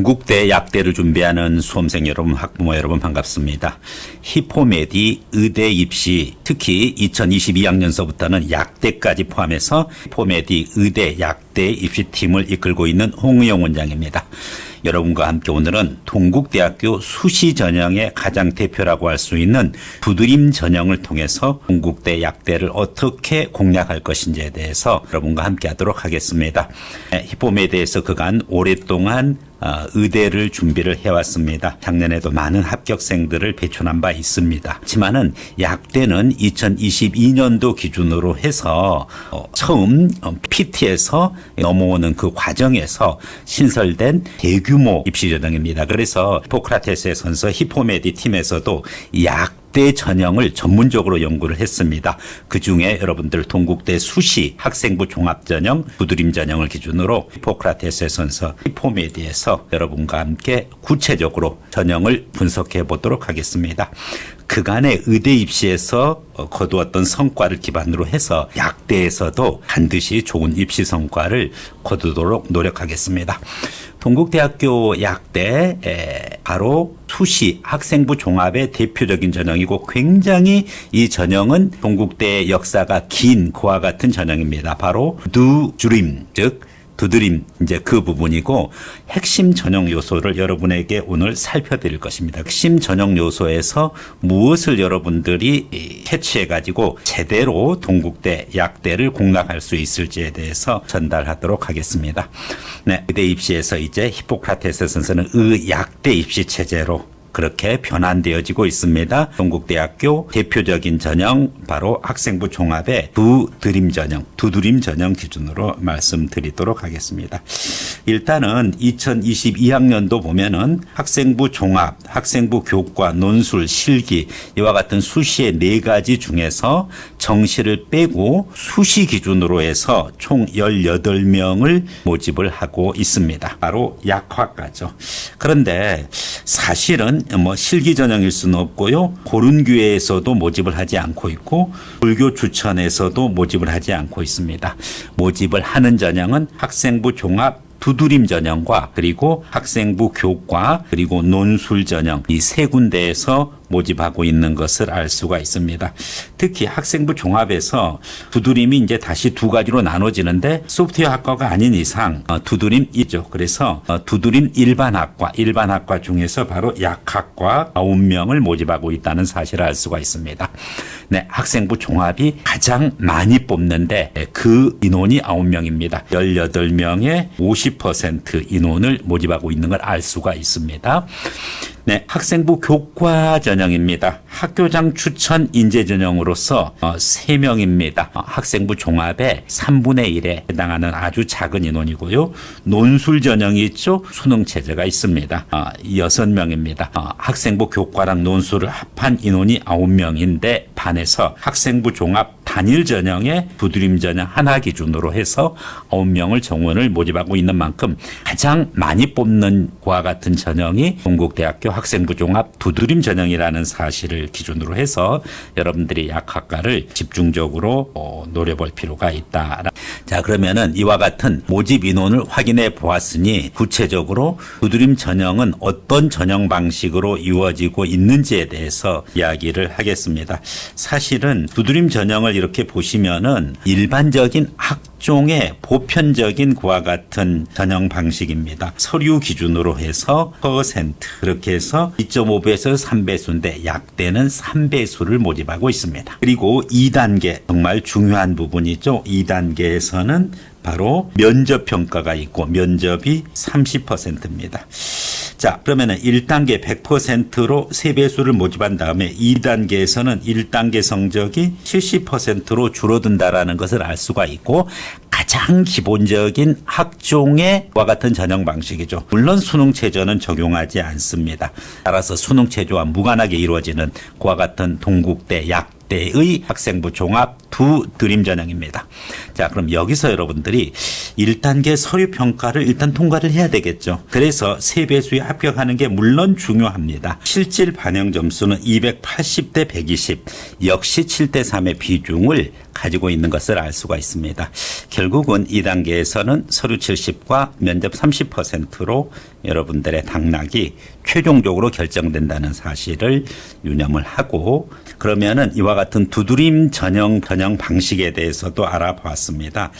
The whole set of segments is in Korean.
동국대 약대를 준비하는 수험생 여러분, 학부모 여러분 반갑습니다. 히포메디 의대 입시, 특히 2022학년서부터는 약대까지 포함해서 히포메디 의대 약대 입시팀을 이끌고 있는 홍의용 원장입니다. 여러분과 함께 오늘은 동국대학교 수시 전형의 가장 대표라고 할 수 있는 부드림 전형을 통해서 동국대 약대를 어떻게 공략할 것인지에 대해서 여러분과 함께 하도록 하겠습니다. 히포메디에서 그간 오랫동안 의대를 준비를 해왔습니다. 작년에도 많은 합격생들을 배출한 바 있습니다. 하지만은 약대는 2022년도 기준으로 해서 처음 PT에서 넘어오는 그 과정에서 신설된 대규모 입시 전형입니다. 그래서 히포크라테스의 선서 히포메디 팀에서도 약대 전형을 전문적으로 연구를 했습니다. 그중에 여러분들 동국대 수시 학생부 종합전형, 부드림 전형을 기준으로 히포크라테스의 선서 히포메디에서 여러분과 함께 구체적으로 전형을 분석해 보도록 하겠습니다. 그간의 의대 입시에서 거두었던 성과를 기반으로 해서 약대에서도 반드시 좋은 입시 성과를 거두도록 노력하겠습니다. 동국대학교 약대 바로 수시 학생부 종합의 대표적인 전형이고 굉장히 이 전형은 동국대의 역사가 긴 그와 같은 전형입니다. 바로 두드림, 즉 두드림 이제 그 부분이고 핵심 전형 요소를 여러분에게 오늘 살펴드릴 것입니다. 핵심 전형 요소에서 무엇을 여러분들이 캐치해 가지고 제대로 동국대 약대를 공략할 수 있을지에 대해서 전달하도록 하겠습니다. 네, 의대 입시에서 이제 히포크라테스 선생은 의약대 입시 체제로 그렇게 변환되어지고 있습니다. 동국대학교 대표적인 전형 바로 학생부 종합의 두드림 전형 기준으로 말씀드리도록 하겠습니다. 일단은 2022학년도 보면은 학생부 종합, 학생부 교과, 논술, 실기 이와 같은 수시의 4가지 중에서 정시를 빼고 수시 기준으로 해서 총 18명을 모집을 하고 있습니다. 바로 약학과죠. 그런데 사실은 실기 전형일 수는 없고요. 고른교회에서도 모집을 하지 않고 있고 불교 추천에서도 모집을 하지 않고 있습니다. 모집을 하는 전형은 학생부 종합 두드림 전형과 그리고 학생부 교과 그리고 논술 전형 이 3군데에서 모집하고 있는 것을 알 수가 있습니다. 특히 학생부 종합에서 두드림이 이제 다시 2가지로 나눠지는데 소프트웨어 학과가 아닌 이상 두드림이죠. 그래서 두드림 일반학과 중에서 바로 약학과 9명을 모집하고 있다는 사실을 알 수가 있습니다. 네, 학생부 종합이 가장 많이 뽑는데 그 인원이 9명입니다. 18명의 50% 인원을 모집하고 있는 걸 알 수가 있습니다. 네, 학생부 교과 전형입니다. 학교장 추천 인재 전형으로서 3명입니다. 학생부 종합의 3분의 1에 해당하는 아주 작은 인원이고요. 논술 전형이 있죠. 수능 체제가 있습니다. 6명입니다. 학생부 교과랑 논술을 합한 인원이 9명인데 반해서 학생부 종합 단일 전형의 부드림 전형 하나 기준으로 해서 9명을 정원을 모집하고 있는 만큼 가장 많이 뽑는 그와 같은 전형이 동국대학교 학생부 종합 두드림 전형이라는 사실을 기준으로 해서 여러분들이 약학과를 집중적으로 노려볼 필요가 있다. 자, 그러면은 이와 같은 모집 인원을 확인해 보았으니 구체적으로 두드림 전형은 어떤 전형 방식으로 이루어지고 있는지에 대해서 이야기를 하겠습니다. 사실은 두드림 전형을 이렇게 보시면은 일반적인 학종의 보편적인 그와 같은 전형 방식입니다. 서류 기준으로 해서 퍼센트 그렇게 해서 2.5배에서 3배수인데 약대는 3배수를 모집하고 있습니다. 그리고 2단계 정말 중요한 부분이죠. 2단계에서는 바로 면접 평가가 있고 면접이 30%입니다. 자, 그러면은 1단계 100%로 3배수를 모집한 다음에 2단계에서는 1단계 성적이 70%로 줄어든다라는 것을 알 수가 있고 가장 기본적인 학종의 와 같은 전형 방식이죠. 물론 수능 체제는 적용하지 않습니다. 따라서 수능 체제와 무관하게 이루어지는 그와 같은 동국대 약대의 학생부 종합 두드림 전형입니다. 자, 그럼 여기서 여러분들이 1단계 서류 평가를 일단 통과를 해야 되겠죠. 그래서 3배수에 합격하는 게 물론 중요합니다. 실질 반영 점수는 280대 120, 역시 7대 3의 비중을 가지고 있는 것을 알 수가 있습니다. 결국은 2단계에서는 서류 70과 면접 30%로 여러분들의 당락이 최종적으로 결정된다는 사실을 유념을 하고, 그러면은 이와 같은 두드림 전형 방식에 대해서도 알아보았습니다.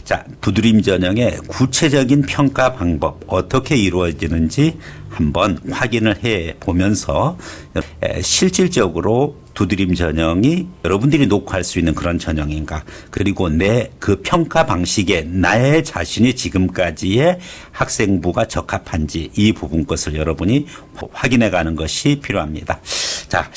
자, 두드림 전형의 구체적인 평가 방법 어떻게 이루어지는지 한번 확인을 해 보면서 실질적으로 두드림 전형이 여러분들이 녹화할 수 있는 그런 전형인가, 그리고 내 그 평가 방식에 나의 자신이 지금까지의 학생부가 적합한지 이 부분 것을 여러분이 확인해 가는 것이 필요합니다. 자,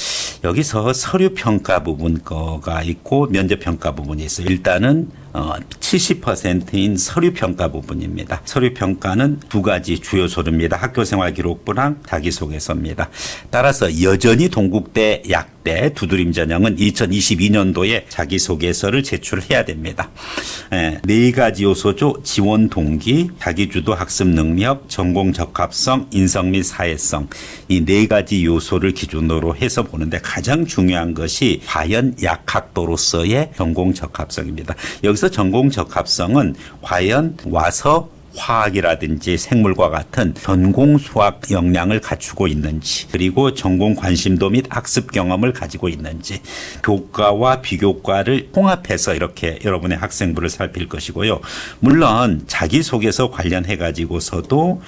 여기서 서류 평가 부분 거가 있고 면접 평가 부분이 있어요. 일단은 70%인 서류 평가 부분입니다. 서류 평가는 두 가지 주요 서류입니다. 학교생활 기록부랑 자기소개서입니다. 따라서 여전히 동국대 약대 두드림 전형은 2022년도에 자기소개서를 제출해야 됩니다. 네 가지 요소죠. 지원 동기, 자기주도 학습 능력, 전공 적합성, 인성 및 사회성, 이 네 가지 요소를 기준으로 해서 보는데 가장 중요한 것이 과연 약학도로서의 전공 적합성입니다. 여기서 전공 적합성은 과연 와서 화학이라든지 생물과 같은 전공 수학 역량을 갖추고 있는지, 그리고 전공 관심도 및 학습 경험을 가지고 있는지, 교과와 비교과를 통합해서 이렇게 여러분의 학생부를 살필 것이고요. 물론 자기소개서 관련해 가지고서도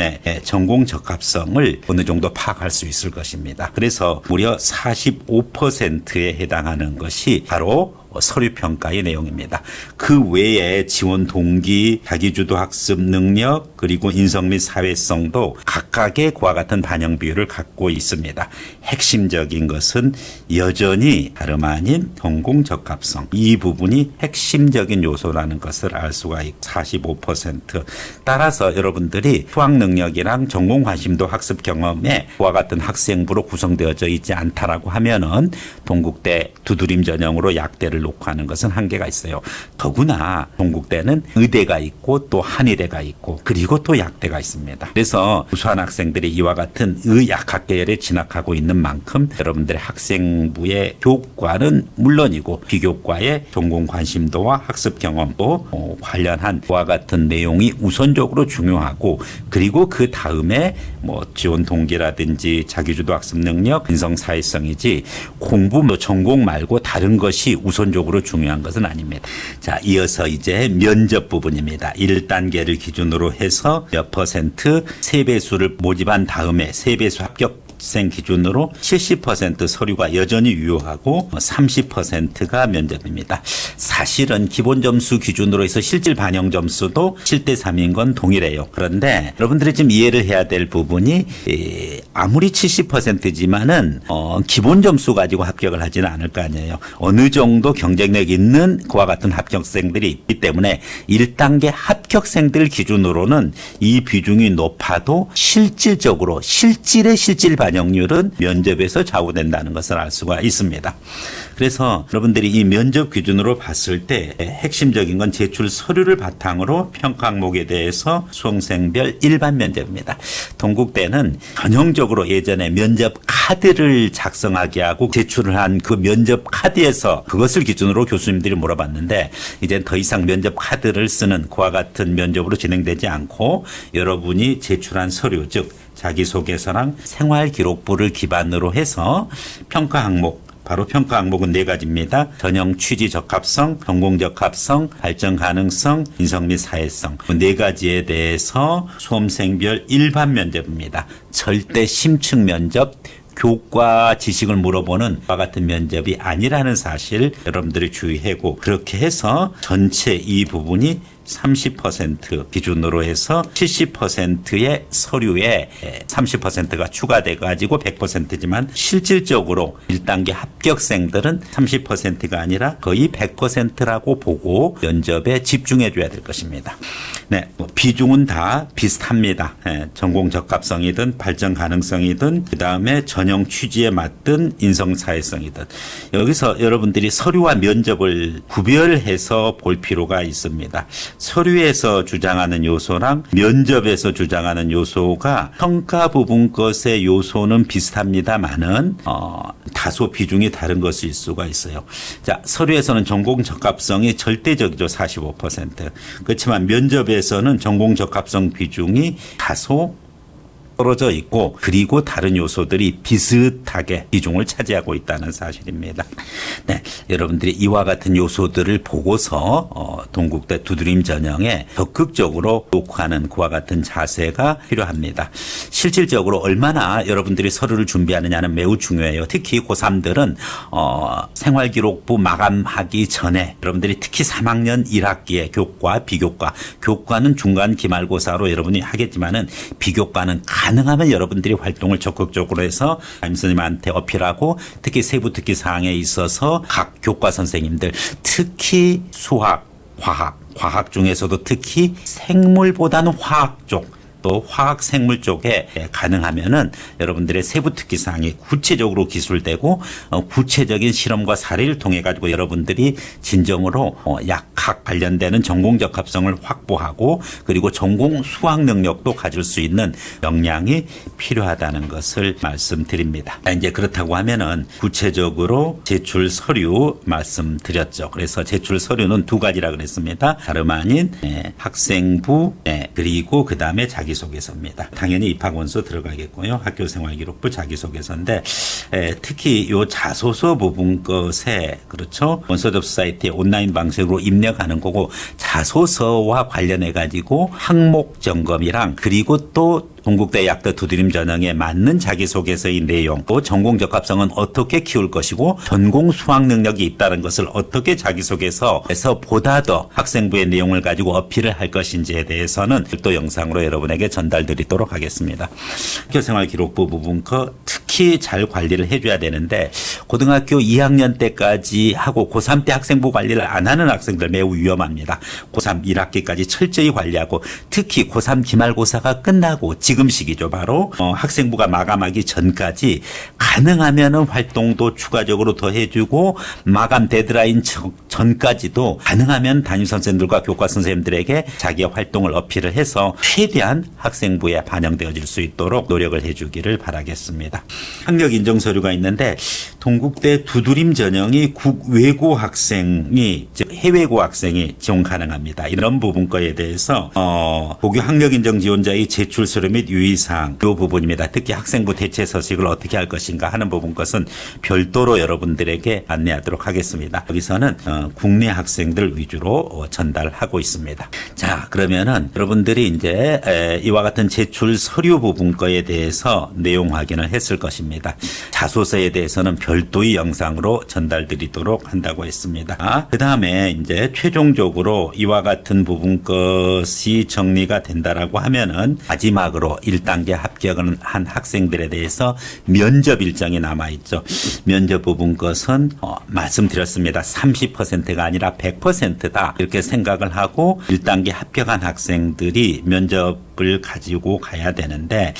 전공 적합성을 어느 정도 파악할 수 있을 것입니다. 그래서 무려 45%에 해당하는 것이 바로 서류 평가의 내용입니다. 그 외에 지원 동기, 자기주도 학습 능력, 그리고 인성 및 사회성도 각각의 그와 같은 반영 비율을 갖고 있습니다. 핵심적인 것은 여전히 다름 아닌 전공 적합성, 이 부분이 핵심적인 요소라는 것을 알 수가 있고 45%. 따라서 여러분들이 수학 능력이랑 전공 관심도 학습 경험에 그와 같은 학생부로 구성되어져 있지 않다라고 하면은 동국대 두드림 전형으로 약대를 녹화하는 것은 한계가 있어요. 더구나 동국대는 의대가 있고 또 한의대가 있고 그리고 또 약대가 있습니다. 그래서 우수한 학생들이 이와 같은 의약학 계열에 진학하고 있는 만큼 여러분들의 학생부의 교과는 물론이고 비교과의 전공 관심도와 학습 경험도 관련한 그와 같은 내용이 우선적으로 중요하고, 그리고 그 다음에 지원 동기라든지 자기주도 학습 능력, 인성 사회성이지 공부 전공 말고 다른 것이 우선적으로 중요한 것은 아닙니다. 자, 이어서 이제 면접 부분입니다. 1단계를 기준으로 해서 몇 퍼센트 세배수를 모집한 다음에 세배수 합격생 기준으로 70% 서류가 여전히 유효하고 30%가 면접입니다. 사실은 기본 점수 기준으로 해서 실질 반영 점수도 7대 3인 건 동일해요. 그런데 여러분들이 지금 이해를 해야 될 부분이 아무리 70%지만은 기본 점수 가지고 합격을 하지는 않을 거 아니에요. 어느 정도 경쟁력 있는 그와 같은 합격생들이 있기 때문에 1단계 합격생들 기준으로는 이 비중이 높아도 실질적으로 실질의 실질 반영률은 면접에서 좌우된다는 것을 알 수가 있습니다. 그래서 여러분들이 이 면접 기준으로 봤을 때 핵심적인 건 제출 서류를 바탕으로 평가 항목에 대해서 수험생별 일반 면접입니다. 동국대는 전형적으로 예전에 면접 카드를 작성하게 하고 제출을 한 그 면접 카드에서 그것을 기준으로 교수님들이 물어봤는데, 이제 더 이상 면접 카드를 쓰는 그와 같은 면접으로 진행되지 않고 여러분이 제출한 서류, 즉 자기소개서랑 생활기록부를 기반으로 해서 평가 항목, 바로 평가 항목은 네 가지입니다. 전형 취지 적합성, 전공 적합성, 발전 가능성, 인성 및 사회성. 네 가지에 대해서 수험생별 일반 면접입니다. 절대 심층 면접, 교과 지식을 물어보는 과 같은 면접이 아니라는 사실 여러분들이 주의하고, 그렇게 해서 전체 이 부분이 30% 기준으로 해서 70%의 서류에 30%가 추가돼 가지고 100%지만 실질적으로 1단계 합격생들은 30%가 아니라 거의 100%라고 보고 면접에 집중해 줘야 될 것입니다. 네, 비중은 다 비슷합니다. 전공 적합성이든 발전 가능성이든 그다음에 전형 취지에 맞든 인성 사회성이든, 여기서 여러분들이 서류와 면접을 구별해서 볼 필요가 있습니다. 서류에서 주장하는 요소랑 면접에서 주장하는 요소가 평가 부분 것의 요소는 비슷합니다만은 다소 비중이 다른 것일 수가 있어요. 자, 서류에서는 전공 적합성이 절대적이죠. 45%. 그렇지만 면접에서는 전공 적합성 비중이 다소 떨어져 있고 그리고 다른 요소들이 비슷하게 비중을 차지하고 있다는 사실입니다. 네, 여러분들이 이와 같은 요소들을 보고서 동국대 두드림 전형에 적극적으로 녹화하는 그와 같은 자세가 필요합니다. 실질적으로 얼마나 여러분들이 서류를 준비하느냐는 매우 중요해요. 특히 고3들은 생활기록부 마감하기 전에 여러분들이 특히 3학년 1학기에 교과, 비교과, 교과는 중간 기말고사로 여러분이 하겠지만은 비교과는 가능하면 여러분들이 활동을 적극적으로 해서 담임선생님한테 어필하고 특히 세부 특기 사항에 있어서 각 교과 선생님들 특히 수학, 과학 중에서도 특히 생물보다는 화학 쪽 또 화학 생물 쪽에 가능하면은 여러분들의 세부 특기 사항이 구체적으로 기술되고 구체적인 실험과 사례를 통해 가지고 여러분들이 진정으로 약학 관련되는 전공 적합성을 확보하고 그리고 전공 수학 능력도 가질 수 있는 역량이 필요하다는 것을 말씀드립니다. 이제 그렇다고 하면은 구체적으로 제출 서류 말씀드렸죠. 그래서 제출 서류는 두 가지라 그랬습니다. 다름 아닌 학생부 그리고 그 다음에 자기소개서입니다. 당연히 입학원서 들어가겠고요. 학교생활기록부 자기소개서인데 특히 요 자소서 부분 것에 그렇죠. 원서접수 사이트에 온라인 방식으로 입력하는 거고 자소서와 관련해 가지고 항목 점검이랑 그리고 또 동국대 약대 두드림 전형에 맞는 자기소개서의 내용, 또 전공 적합성은 어떻게 키울 것이고 전공 수학 능력이 있다는 것을 어떻게 자기소개서에서 보다 더 학생부의 내용을 가지고 어필을 할 것인지에 대해서는 별도 영상으로 여러분에게 전달드리도록 하겠습니다. 학교생활기록부 부분 특히 잘 관리를 해줘야 되는데 고등학교 2학년 때까지 하고 고3 때 학생부 관리를 안 하는 학생들 매우 위험합니다. 고3 1학기까지 철저히 관리하고 특히 고3 기말고사가 끝나고 지금 시기죠. 바로 학생부가 마감하기 전까지 가능하면은 활동도 추가적으로 더 해주고 마감 데드라인 전까지도 가능하면 담임선생님들과 교과 선생님들에게 자기의 활동을 어필을 해서 최대한 학생부에 반영되어질 수 있도록 노력을 해주기를 바라겠습니다. 학력 인정 서류가 있는데 동국대 두드림 전형이 국외고 학생이 즉 해외고 학생이 지원 가능합니다. 이런 부분 거에 대해서 고교 학력 인정 지원자의 제출 서류 및 유의사항 이 부분입니다. 특히 학생부 대체 서식을 어떻게 할 것인가 하는 부분 것은 별도로 여러분들에게 안내하도록 하겠습니다. 여기서는 국내 학생들 위주로 전달하고 있습니다. 자, 그러면은 여러분들이 이제 이와 같은 제출 서류 부분 거에 대해서 내용 확인을 했을 것입니다. 자소서에 대해서는 별도의 영상으로 전달드리도록 한다고 했습니다. 그 다음에 이제 최종적으로 이와 같은 부분 것이 정리가 된다라고 하면은 마지막으로 1단계 합격을 한 학생들에 대해서 면접 일정이 남아있죠. 면접 부분 것은 말씀드렸습니다. 30%가 아니라 100%다 이렇게 생각을 하고 1단계 합격한 학생들이 면접을 가지고 가야 되는데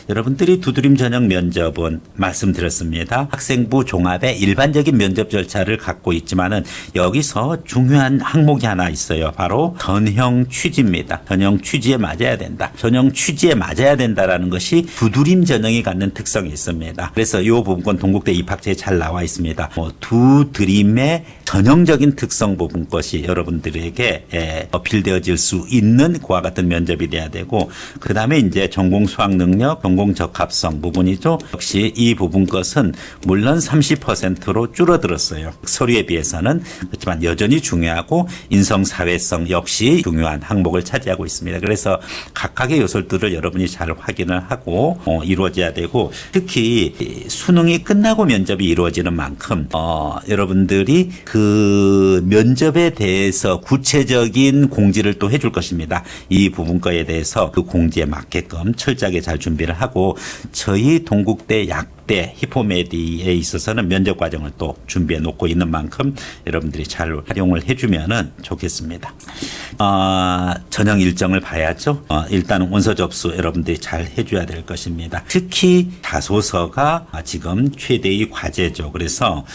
여러분들이 두드림 전형 면접은 말씀드렸습니다. 학생부 종합의 일반적인 면접 절차를 갖고 있지만은 여기서 중요한 항목이 하나 있어요. 바로 전형 취지입니다. 전형 취지에 맞아야 된다. 전형 취지에 맞아야 된다라는 것이 두드림 전형이 갖는 특성이 있습니다. 그래서 이 부분 동국대 입학처에 잘 나와 있습니다. 두드림의 전형적인 특성 부분 것이 여러분들에게 어필되어질 수 있는 그와 같은 면접이 돼야 되고 그 다음에 이제 전공 수학 능력, 전공 적합성 부분이죠. 역시 이 부분 것은 물론 30%로 줄어들었어요. 서류에 비해서는. 그렇지만 여전히 중요하고 인성사회성 역시 중요한 항목을 차지하고 있습니다. 그래서 각각의 요소들을 여러분이 잘 확인을 하고 이루어져야 되고 특히 수능이 끝나고 면접이 이루어지는 만큼 여러분들이 그 면접에 대해서 구체적인 공지를 또 해줄 것입니다. 이 부분 거에 대해서 그 공지에 맞게끔 철저하게 잘 준비를 하고 저희 동국대 약대 히포메디에 있어서는 면접 과정을 또 준비해 놓고 있는 만큼 여러분들이 잘 활용을 해주면은 좋겠습니다. 전형 일정을 봐야죠. 일단 원서 접수 여러분들이 잘 해줘야 될 것입니다. 특히 자소서가 지금 최대의 과제죠. 그래서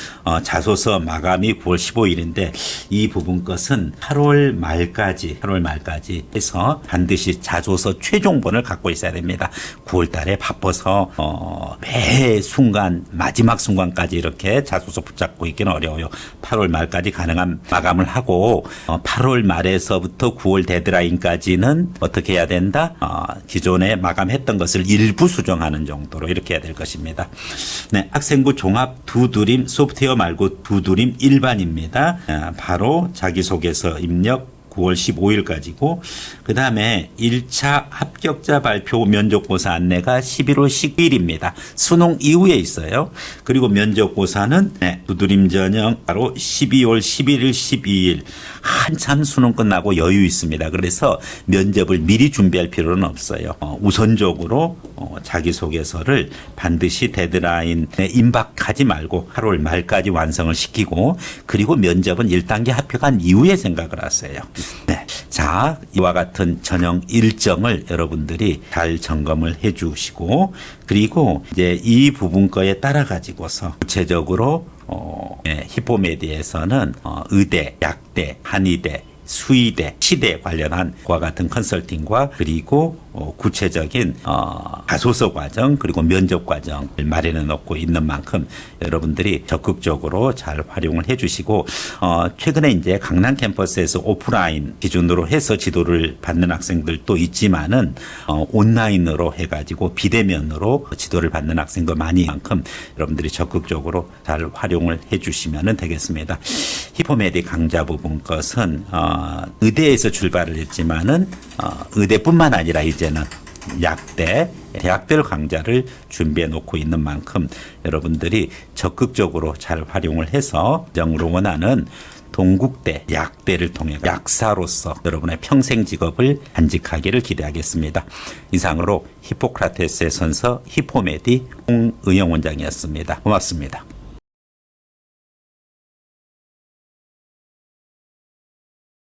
자소서 마감이 9월 15일인데 이 부분 것은 8월 말까지 해서 반드시 자소서 최종본을 갖고 있어야 됩니다. 9월 달에 바빠서 매 순간 마지막 순간까지 이렇게 자소서 붙잡고 있기는 어려워요. 8월 말까지 가능한 마감을 하고 8월 말에서부터 9월 데드라인까지는 어떻게 해야 된다? 기존에 마감했던 것을 일부 수정하는 정도로 이렇게 해야 될 것입니다. 네, 학생부 종합 두드림 소프트웨어 말고 두드림 일반입니다. 바로 자기소개서 입력 9월 15일까지고 그 다음에 1차 합격자 발표 면접고사 안내가 11월 10일입니다. 수능 이후에 있어요. 그리고 면접고사는 두드림 전형 바로 12월 11일, 12일 한참 수능 끝나고 여유 있습니다. 그래서 면접을 미리 준비할 필요는 없어요. 우선적으로 자기소개서를 반드시 데드라인에 임박하지 말고 8월 말까지 완성을 시키고 그리고 면접은 1단계 합격한 이후에 생각을 하세요. 네. 자, 이와 같은 전형 일정을 여러분들이 잘 점검을 해 주시고 그리고 이제 이 부분 거에 따라 가지고서 구체적으로 히포메디에서는 의대, 약대, 한의대, 수의대, 치대 관련한 그와 같은 컨설팅과 그리고 구체적인 자소서 과정 그리고 면접 과정을 마련해 놓고 있는 만큼 여러분들이 적극적으로 잘 활용을 해 주시고 최근에 이제 강남 캠퍼스에서 오프라인 기준으로 해서 지도를 받는 학생들도 있지만은 온라인으로 해가지고 비대면으로 지도를 받는 학생도 많이 만큼 여러분들이 적극적으로 잘 활용을 해 주시면 되겠습니다. 히포메디 강좌 부분 것은 의대에서 출발을 했지만은 의대뿐만 아니라 이제는 약대, 대학별 강좌를 준비해 놓고 있는 만큼 여러분들이 적극적으로 잘 활용을 해서 정으로 원하는 동국대, 약대를 통해 약사로서 여러분의 평생 직업을 간직하기를 기대하겠습니다. 이상으로 히포크라테스의 선서 히포메디 홍의영 원장이었습니다. 고맙습니다.